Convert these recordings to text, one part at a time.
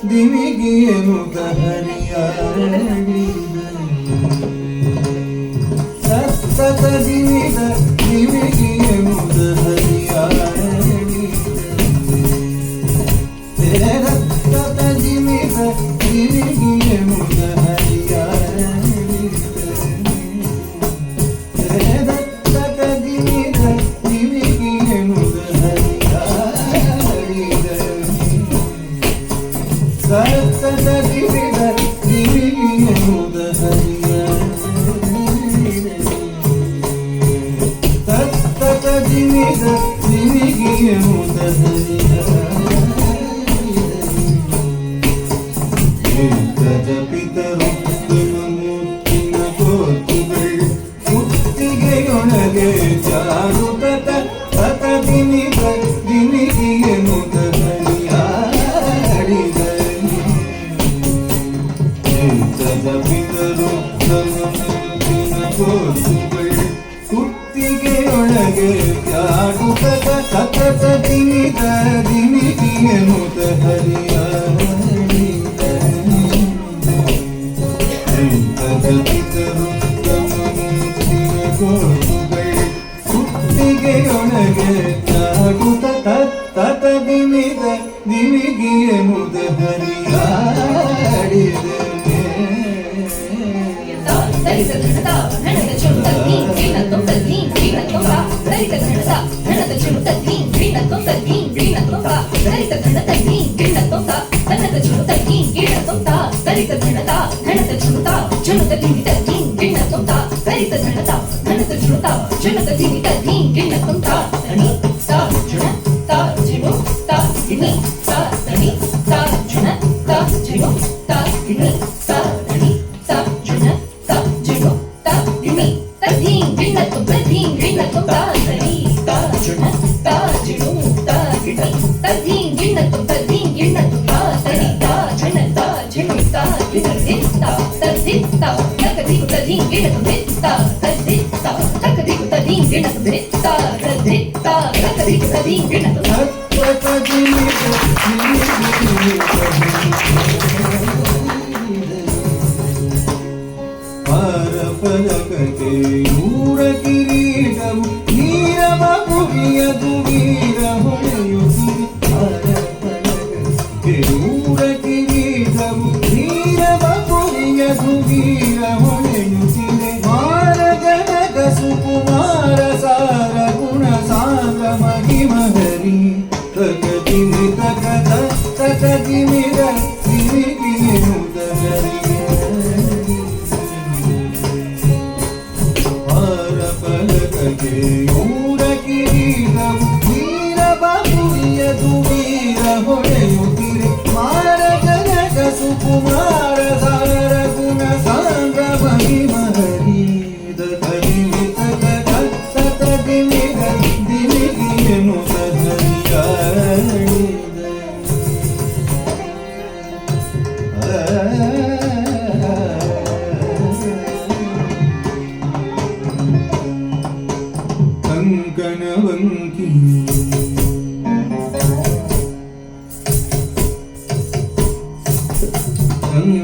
ದಿವಿಗಿಯನುತ ಹರಿಯಾಡಿದ ಸತ್ತತ ದಿವಿದ ದಿವಿಗಿಯನುತ ಹರಿಯಾಡಿದ ಸತ್ತತ ದಿವಿದ ದಿವಿಗಿಯನುತ ಕುತ್ತಿಗೆಯೊಳಗೆ ತ್ಯಾಗುತ್ತ ಸತತ ದಿನಿದ ದಿನಿಗಿಯನುತ ಹರಿಯಾಡಿದ ಪಿತರು ಕುತ್ತಿಗೆಯೊಳಗೆ ತ್ಯಾಗುತ್ತ ತತ ದಿನಿದ ದಿನಿಗಿಯನುತ ಹರಿಯಾಡಿದ ಪರಪರಕತೆ ನೂರ ಕಿರೀಟವು ನೀರವ ಮುಗಿಯದು ವೀರ ಹೊಳೆಯುತ್ತಿರಿ ಪರಪರಕತೆ ನೂರ ಕಿರೀಟವು ನೀರವ ಮುಗಿಯದು ವೀರ ಹೊಳೆಯುತ್ತಿರೆ ಮಾರಗನಕ ಸುಕುಮಾರ ಸಾರ ಗುಣ ಸಾಂಗ ಮಹಿಮಹರಿ ತಕದಿಮಿ ತಕದ ತಕದಿಮಿರ ದಿವಿಗಿಯನುತ ೂರ ಕಿರೀಟವು ವೀರ ಬಾಹುಯದು ವೀರ ಹೊಳೆಯುತ್ತಿರೆ ಮಾರ ಜನಕ ಸುಕುಮಾರ ಸಾರ ಗುಣ ಸಾಂಗ ಮಹಿಮಹರೀದ ಹರಿಮಿತ ಸತ ದಿಮಿಗ ದಿವಿಗಿಯನುತ ಹರಿಯಾಡಿದ ಕಂಕಣವಂಕಿ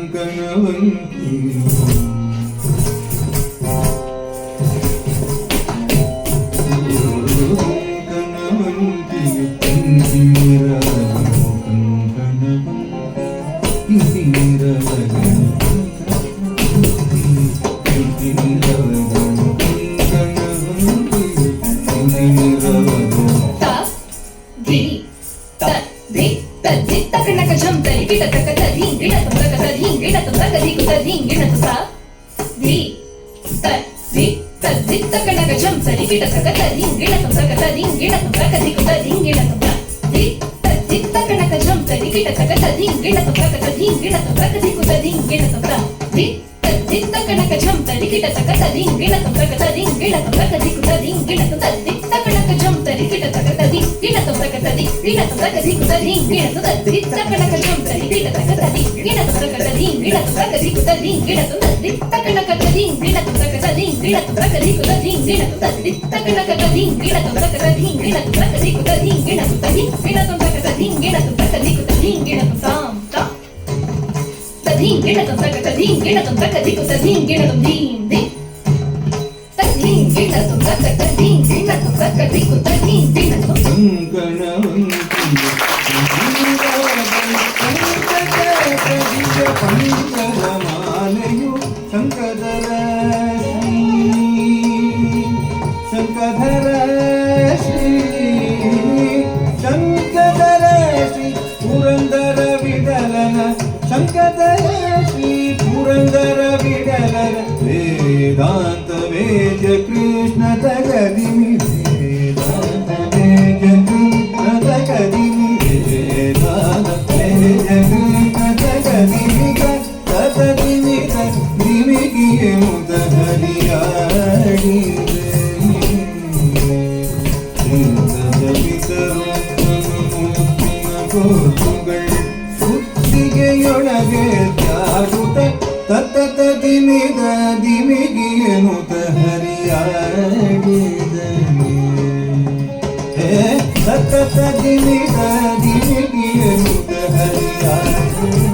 ಕಂಕಣವಂಕಿ ginnatum takadim ginnatum takadiku tadim ginnatum dim dim tadim ginnatum takadim ginnatum takadiku tadim ginnatum ಪಂಕಜಮಾಲೆಯು ಶಂಕಧರ Shri ಶಂಕಧರ Shri Purandara ವಿಠಲನ ಶಂಕಧರ ಶ್ರೀ ಪುರಂದರ ವಿಠಲನ ವೇದಾಂತ ವೇದ್ಯ ಕೃಷ್ಣ ತಗದಿಮಿ ವೇದಾಂತ ವೇದ್ಯ ಕೃಷ್ಣ ತಗದಿಮಿ ವೇದಾಂತ ವೇದ್ಯ ಕೃಷ್ಣ ತಗದಿಮಿ ತಗದಿಮಿ ನಿಮಿಗಿಯೇ ಮುದ ಹರಿಯಾಡಿದೆ ಸುತ್ತಿಗೆಯೊಳಗೆ ತ್ಯಾಗುತ್ತ ತತ್ತ ದಿಮಿದ ದಿಮಿಗಿಯನು ಹರಿಯಾಡಿದನೆ ತತ್ತ ದಿಮಿದ ದಿಮಿಗಿಯನು ಹರಿಯಾಡಿದನೆ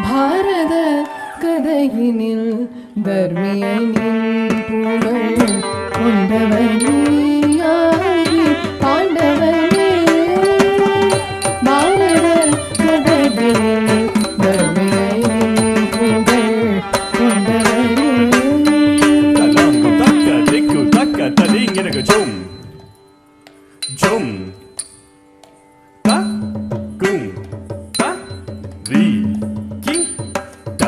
பாரத கதையினில் தர்மியனின் புகழ் கொண்டவனியாகி பாண்டவனே. பாரத கதையினில் தர்மியனின் புகழ் கொண்டவனே. தக்க திக்கு தக்க தலிங் எனக்கு ஜும் ஜும் த கும் த ரி கி த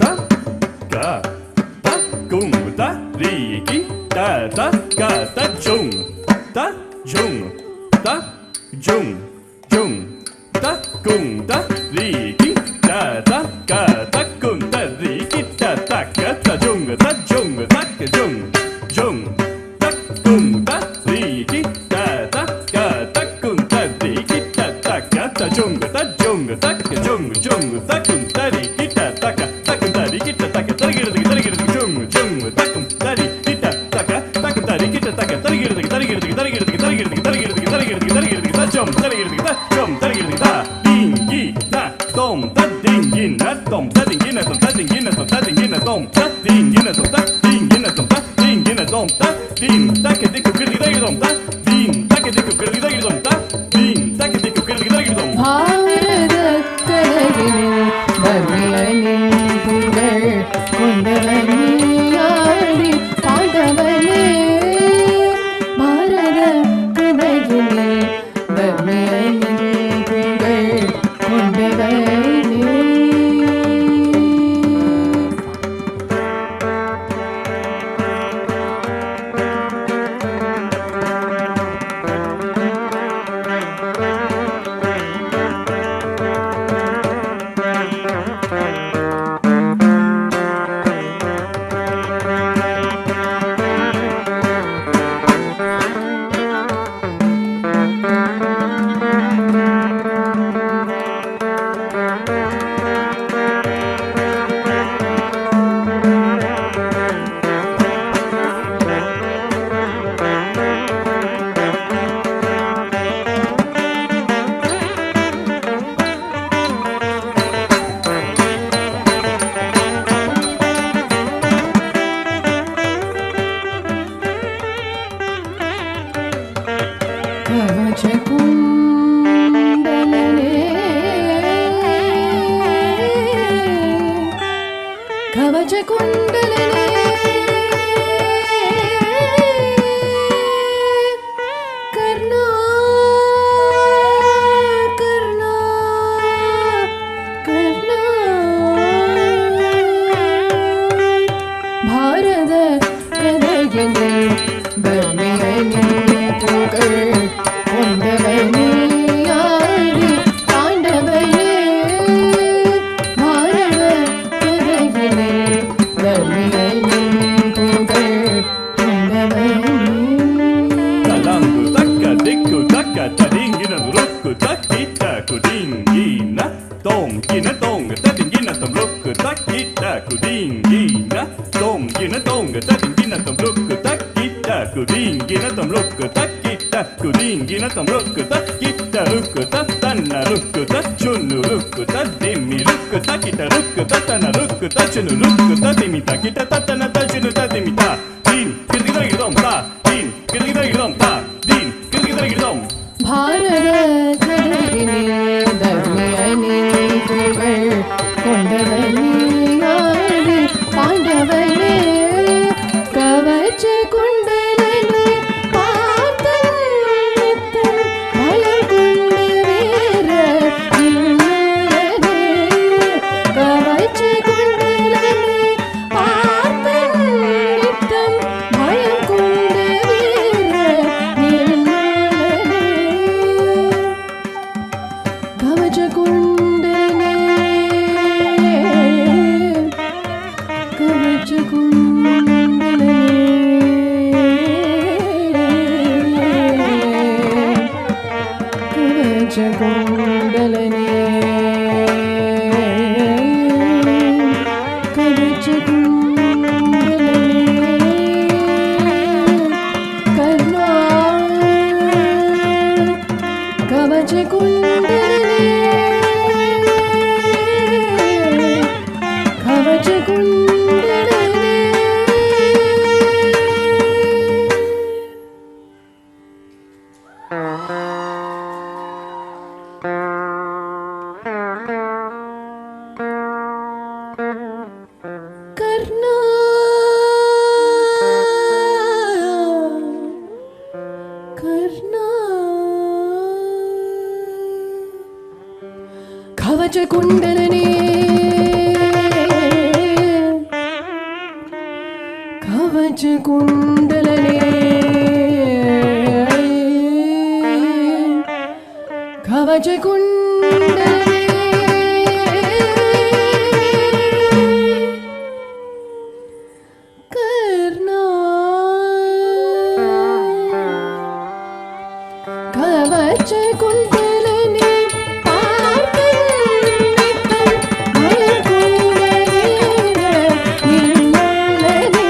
த க த கும் த ரி கி த த க த ஜும் த ஜும் த ஜும் ஜும் த கும் த ரி கி த த க த கும் த ரி கி த த க த ஜும் த ஜும் த க ஜும் ஜும் த கும் த ரி கி த த க த கும் த ரி கி த த க த ஜும் த ஜும் த க ஜும் ஜும் த கும் த ரி கி த த க த கும் த ரி கி த த க தரிகிறது ஜும் ஜும் த கும் த ரி கி த த க த கும் த ரி கி த த க தரிகிறது ஜும் தரிகிறது த ஜும் தரிகிறது த டிங் கி த தோம் த டிங் கி ந தோம் த டிங் கி ந தோம் த டிங் கி ந தோம் த டிங் கி ந தோம் din takke dikku kirgidagidom ta din takke dikku kirgidagidom ta din takke dikku kirgidagidom பாரத கலையினில் பவ்யனின் புகழ் கொண்டவனியாடி பாண்டவனே பாரத கலையினில் பவ்யனின் புகழ் கொண்டவனே கவசகுண்டலனே கர்ணா கர்ணா கர்ணா பாரத கதையிலே பவ்யனின் புகழ் கொண்டவனே ஆடி பாண்டவனே பாரத கதையிலே பவ்யனின் புகழ் கொண்டவனே talangu takka dikku takka tadingina rukku takkita kudingina tongina tonga tadingina tam rukku takkita kudingina tongina tonga tadingina tam rukku takkita kudingina tam rukku takkita kudingina tam rukku takkita rukku tatanna rukku tachunu rukku tadimi rukku takkita rukku tatana rukku tachunu rukku tadimi takkita tatana tachunu tadimi ta din kirgidagidom ta din kirgidagidom ta din kirgidagidom பாரத கதையிலே பவ்யனின் புகழ் கொண்டவனே ஆடி பாண்டவனே கவச குண்டலனே பார்த்தன் நித்தம் பயம் கொண்ட வீர நின்னலனே கவச குண்டலனே பார்த்தன் நித்தம் பயம் கொண்ட வீர நின்னலனே கவச குண்டலனே கவச குண்டலனே கவச குண்டலனே கவச குண்டலனே கர்ணா கவச குண்டலனே கவச குண்டலனே கர்ணா கர்ணா கவச குண்டலனே கவச குண்டலனே கவச குண்டலனே கர்ணா கவச குண்டலனே பார்த்தன் நித்தம் பயம் கொண்ட வீர நின்னலனே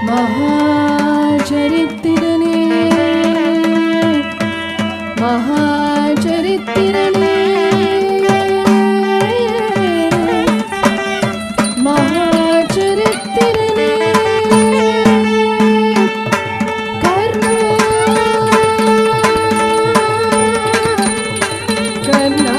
மகாச்சரித்திரனே மகாச்சரித்திரனே மகாச்சரித்திரனே கர்ணா கர்ணா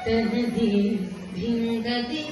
तनदि भिंगति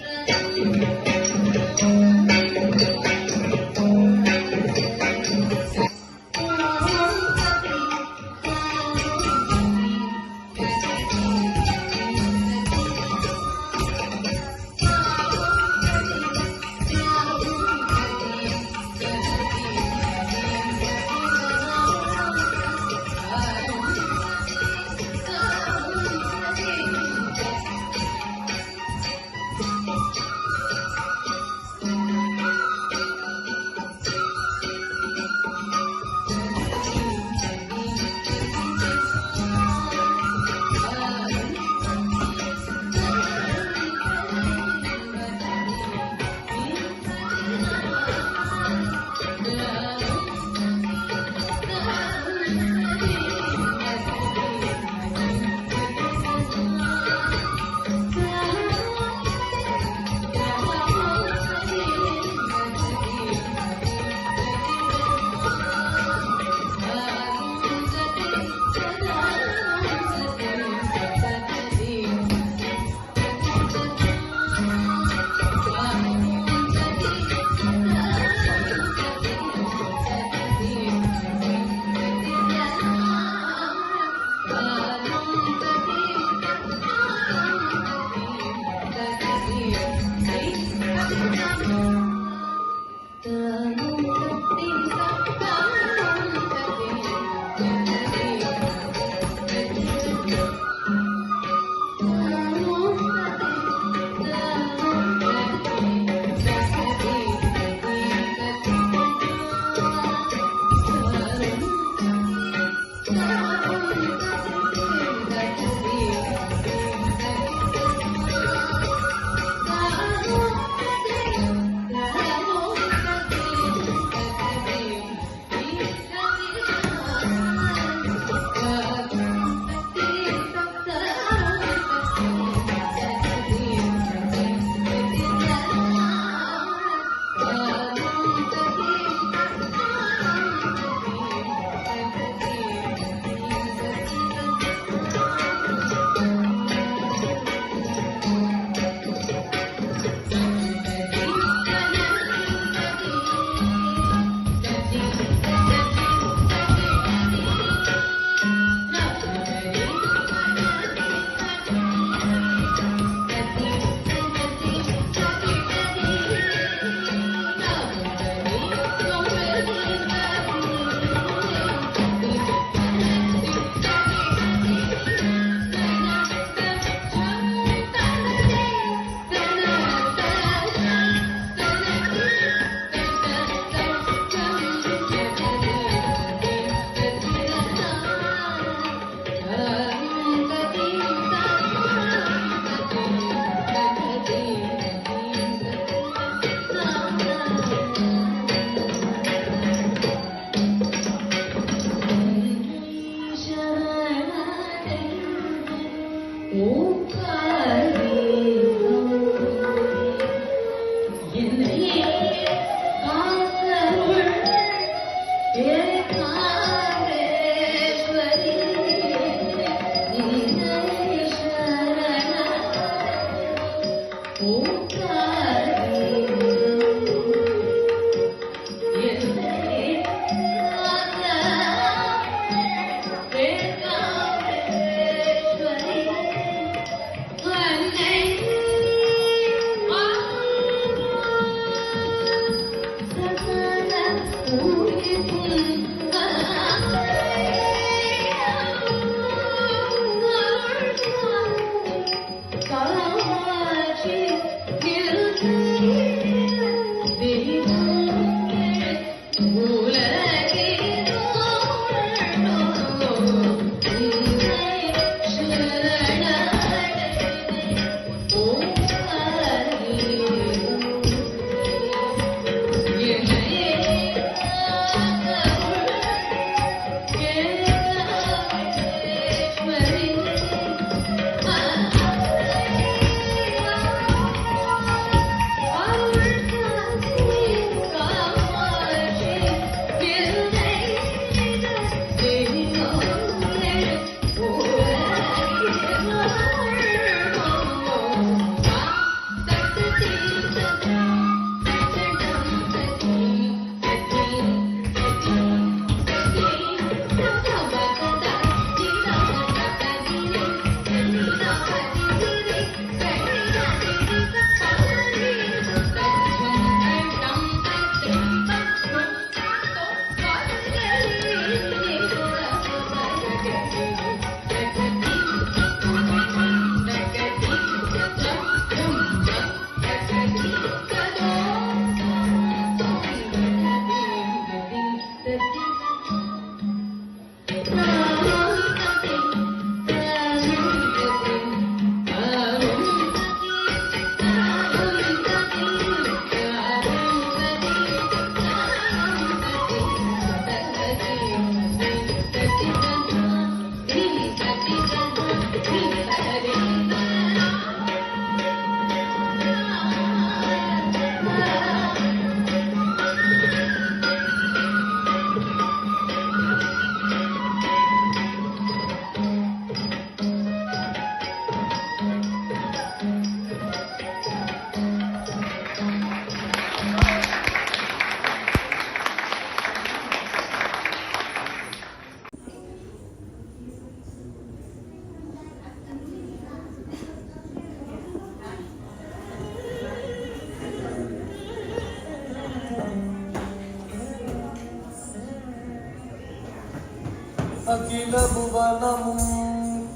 அகில புவனமும்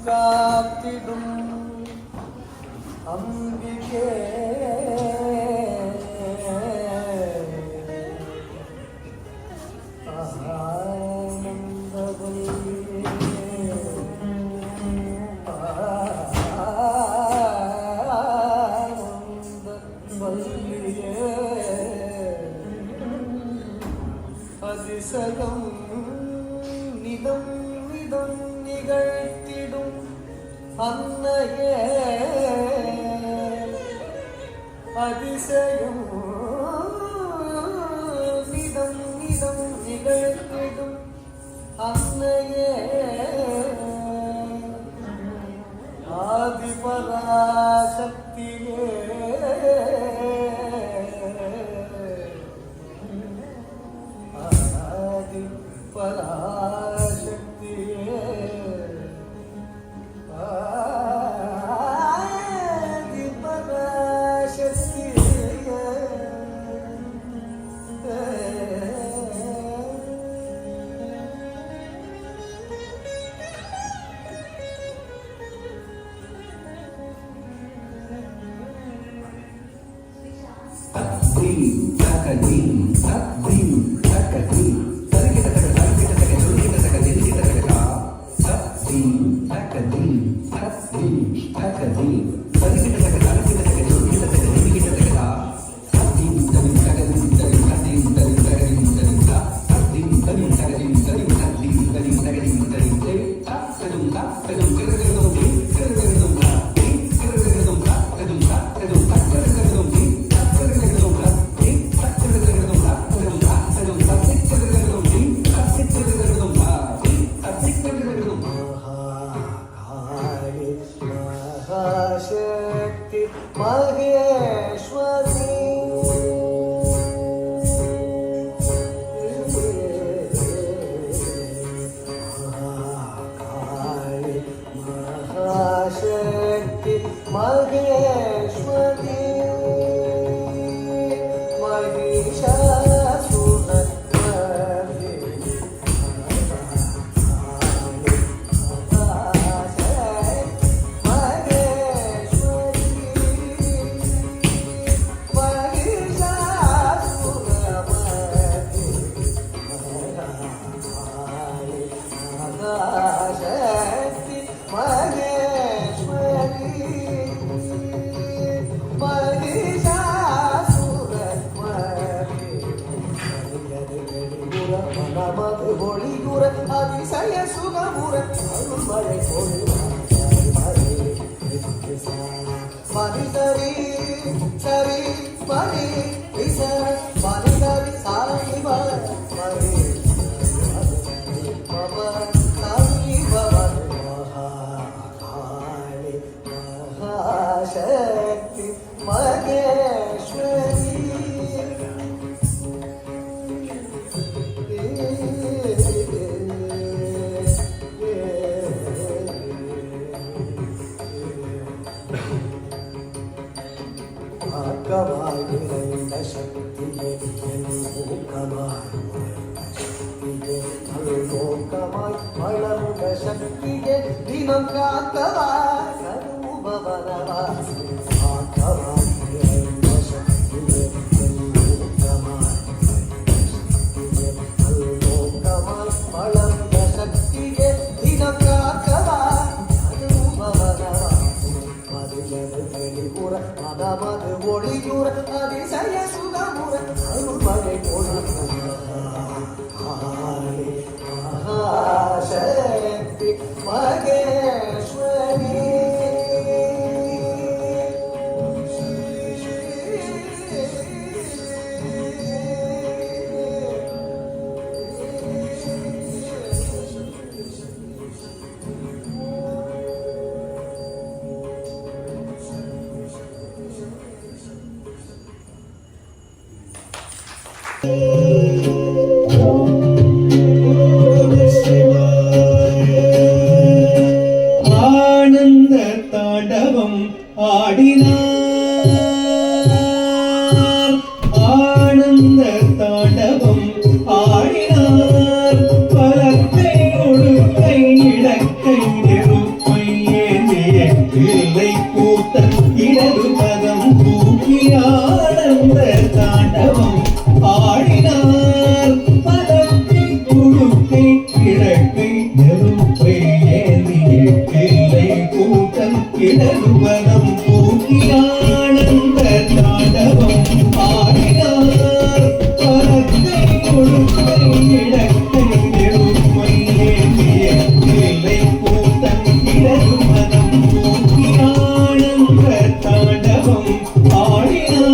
காத்திடும் அம்பிகே அதிசயம் நிதம் நிதம் நிகழ்த்திடும் அன்னையே அதிசயம் நிதம் நிதம் நிகழ்த்திடும் அன்னையே ஆதிபராசக்தியே பராசக்தியே ஆதி பராசக்தியே சுகமுற அருள்மழை பொழிவார் மணி சரி சரி மணி விச மணி சரி சாரி மணி மம சாரி பவன் மகாகாளி மகாசக்தி மகேஸ்வரி ஆக்கமாய் நிறைந்த சக்தியே என் ஊக்கமாய் நிறைந்த சக்தியே அல்நோக்கமாய் வளர்ந்த சக்தியே தினம் காக்கவாய் சர்வபவனவாசி ஆக்கமாய் நிறைந்த சக்தியே என் ஊக்கமாய் நிறைந்த சக்தியே அல்நோக்கமாய் வளர்ந்த சக்தியே தினம் காக்கவாய் சர்வபவனவாசி மதிலது வெளிப்புற மதமது ஒளியுற அதிசய சுகமுற அருள்மழை மகாசக்தி மகேஸ்வரி ஆனந்த தாண்டவம் ஆடினார் ஆனந்த தாண்டவம் ஆடினார் பலத்தை கொடுக்கை இடக்கை நெருப்பை ஏந்திய பிள்ளை கூட்டம் இடது பதம் தூக்கி ஆனந்த தாண்டவம் ஆடினார் பலத்தை கொடுக்கை இடக்கை நெருப்பை ஏந்திய பிள்ளை கூட்டம் இடது பதம் தூக்கி ஆனந்த தாண்டவம் ஆடினார் பலத்தை கொடுக்கை இடக்கை நெருப்பை ஏந்திய பிள்ளை கூட்டம் இடது பதம் தூக்கி ஆனந்த தாண்டவம் ஆடினார்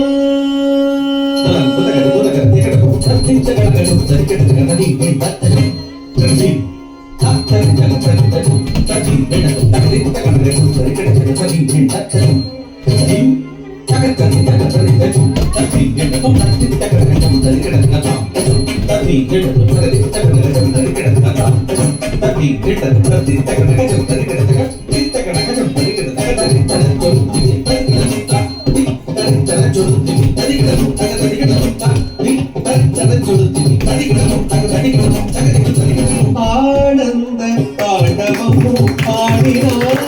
ஆனந்த தாண்டவம் ஆடினார்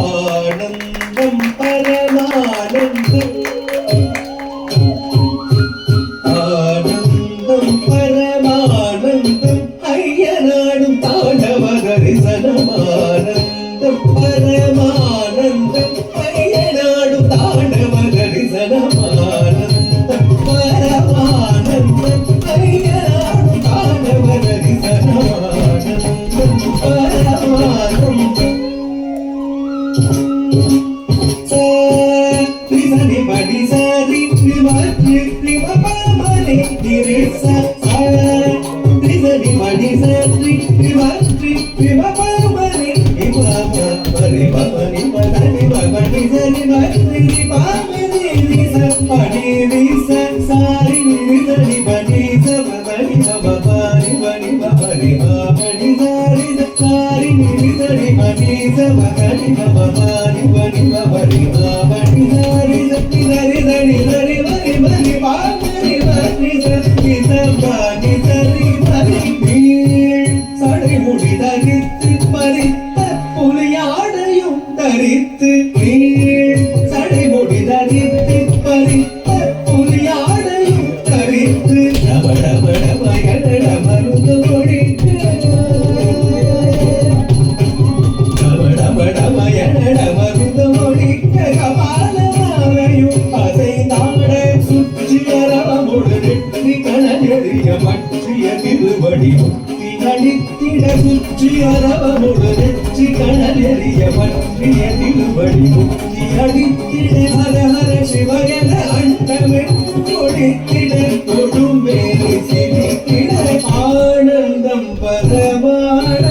ஆனந்தம் பரமானந்தம் ஆனந்தம் பரமானந்தம் ஐயனாடும் தாண்டவ தரிசனம் ஆனந்தம் பரமானந்தம் ஐயனாடும் தாண்டவ தரிசனம் ஆனந்தம் பரமானந்தம் ஐயனாடும் தாண்டவ தரிசனம் ஆனந்தம் பரமானந்தம் Sari badi sari trimatri trimapamani dirisa sari badi sari trimatri trimapamani imama bari bapani badani babani sari badi pamani dirisa badi dirisa sari badi badi sabani babani badi babani babani sari sari badi badi sabani babani badi babani babani sari sari sari sari badi badi babani badi sari sabani sari badi சடை முடிதரித்து பறித்த புலியாடையும் தரித்து சடை முடிதரித்து பறித்த புலியாடையும் தரித்து டபடபடபயட மருந்து ஒழித்து டபடபடபயட அழித்திட சுற்றி அரவமுடு நெற்றி கணலெறிய பற்றிய திருவடி முக்தி அடித்திட ஹர ஹர சிவயன அண்டமே கொடித்திட கொடுமேலி சிரித்திட ஆனந்தம் பரமான